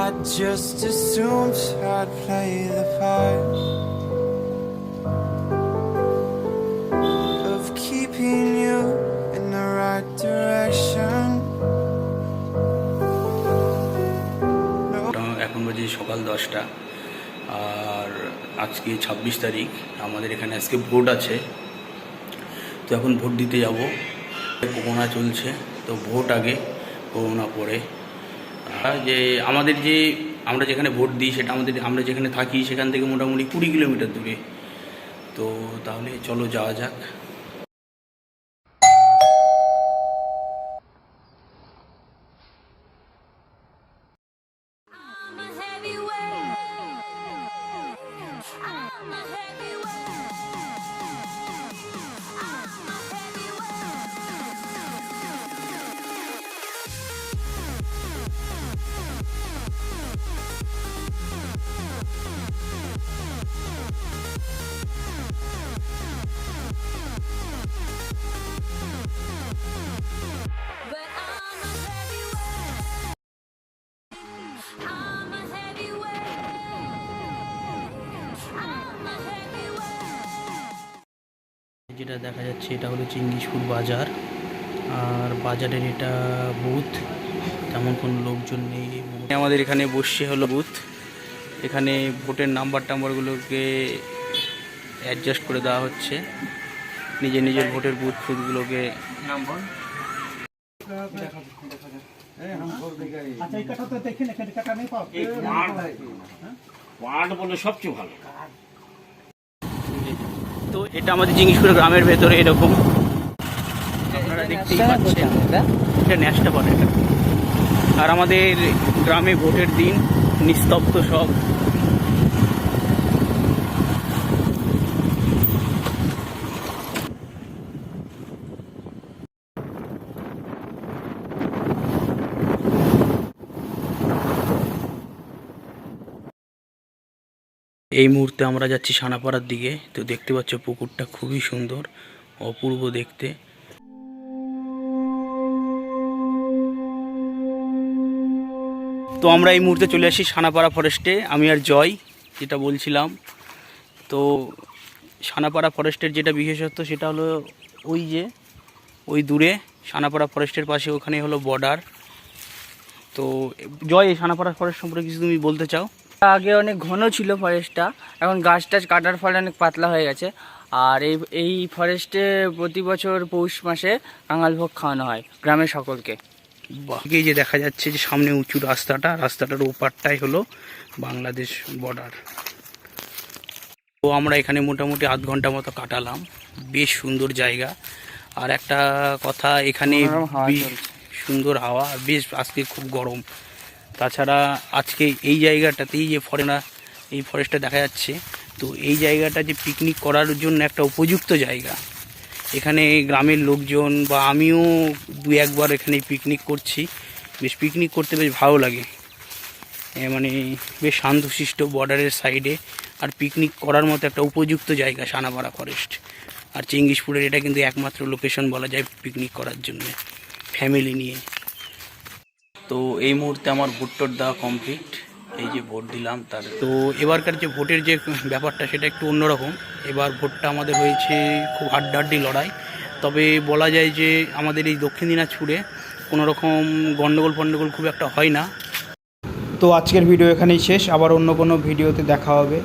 I just assumed I'd play the part of keeping you in the right direction. এখন বাজে সকাল 10টা আর আজকে 26 তারিখ। আমাদের এখানে আজকে ভোট আছে, তো এখন ভোট দিতে যাব। করোনা চলছে, তো ভোট আগে করোনা পরে। যে আমরা যেখানে ভোট দিই সেটা আমরা যেখানে থাকি সেখান থেকে মোটামুটি 20 কিলোমিটার দূরে। তো তাহলে চলো যাওয়া যাক। যেটা দেখা যাচ্ছে এটা হলো চিঙ্গিসপুর বাজার, আর বাজারের এটা বুথ। তেমন কোনো লোকজন নেই। আমাদের এখানে বসে হলো বুথ। এখানে ভোটের নাম্বারগুলোকে অ্যাডজাস্ট করে দেওয়া হচ্ছে। নিজের ভোটের বুথগুলোকে সবচেয়ে ভালো। তো এটা আমাদের জিনিসপুর গ্রামের ভেতরে এরকম আপনারা দেখতেই পাচ্ছেন, এটা ন্যাশটা পড়ে। আর আমাদের গ্রামে ভোটের দিন নিস্তব্ধ সব। এই মুহূর্তে আমরা যাচ্ছি সানাপাড়ার দিকে। তো দেখতে পাচ্ছ পুকুরটা খুবই সুন্দর, অপূর্ব দেখতে। তো আমরা এই মুহূর্তে চলে আসি সানাপাড়া ফরেস্টে, আমি আর জয় যেটা বলছিলাম। তো সানাপাড়া ফরেস্টের যেটা বিশেষত্ব সেটা হলো ওই দূরে সানাপাড়া ফরেস্টের পাশে ওখানে হলো বর্ডার। তো জয়, এই সানাপাড়া ফরেস্ট সম্পর্কে কিছু তুমি বলতে চাও? আগে অনেক ঘন ছিল ফরেস্টটা, এখন গাছ টাছ কাটার ফলে অনেক পাতলা হয়ে গেছে। আর এই ফরেস্টে প্রতি বছর পৌষ মাসে কাঙাল ভোগ খাওয়ানো হয় গ্রামের সকলকে। এই যে দেখা যাচ্ছে যে সামনে উঁচু রাস্তাটার ওপারটাই হলো বাংলাদেশ বর্ডার। তো আমরা এখানে মোটামুটি আধ ঘন্টা মতো কাটালাম। বেশ সুন্দর জায়গা। আর একটা কথা, এখানে সুন্দর হাওয়া, বেশ আজকে খুব গরম। তাছাড়া আজকে এই জায়গাটাতেই যে এই ফরেস্টটা দেখা যাচ্ছে, তো এই জায়গাটা যে পিকনিক করার জন্য একটা উপযুক্ত জায়গা। এখানে গ্রামের লোকজন বা আমিও 2-1বার এখানে পিকনিক করছি। বেশ পিকনিক করতে বেশ ভালো লাগে, মানে বেশ শান্তশিষ্ট বর্ডারের সাইডে। আর পিকনিক করার মতো একটা উপযুক্ত জায়গা সানাপাড়া ফরেস্ট। আর চিঙ্গিসপুরের এটা কিন্তু একমাত্র লোকেশন বলা যায় পিকনিক করার জন্য ফ্যামিলি নিয়ে। তো এই মুহূর্তে আমার ভোট দেওয়া কমপ্লিট। এই যে ভোট দিলাম তো এবারকার যে ভোটের যে ব্যাপারটা সেটা একটু অন্যরকম। এবার ভোটটা আমাদের হয়েছে খুব হাড্ডাহাড্ডি লড়াই। তবে বলা যায় যে আমাদের এই দক্ষিণ দিনাজপুরে কোনো রকম গণ্ডগোল খুব একটা হয় না। তো আজকের ভিডিও এখানেই শেষ, আবার অন্য কোনো ভিডিওতে দেখা হবে।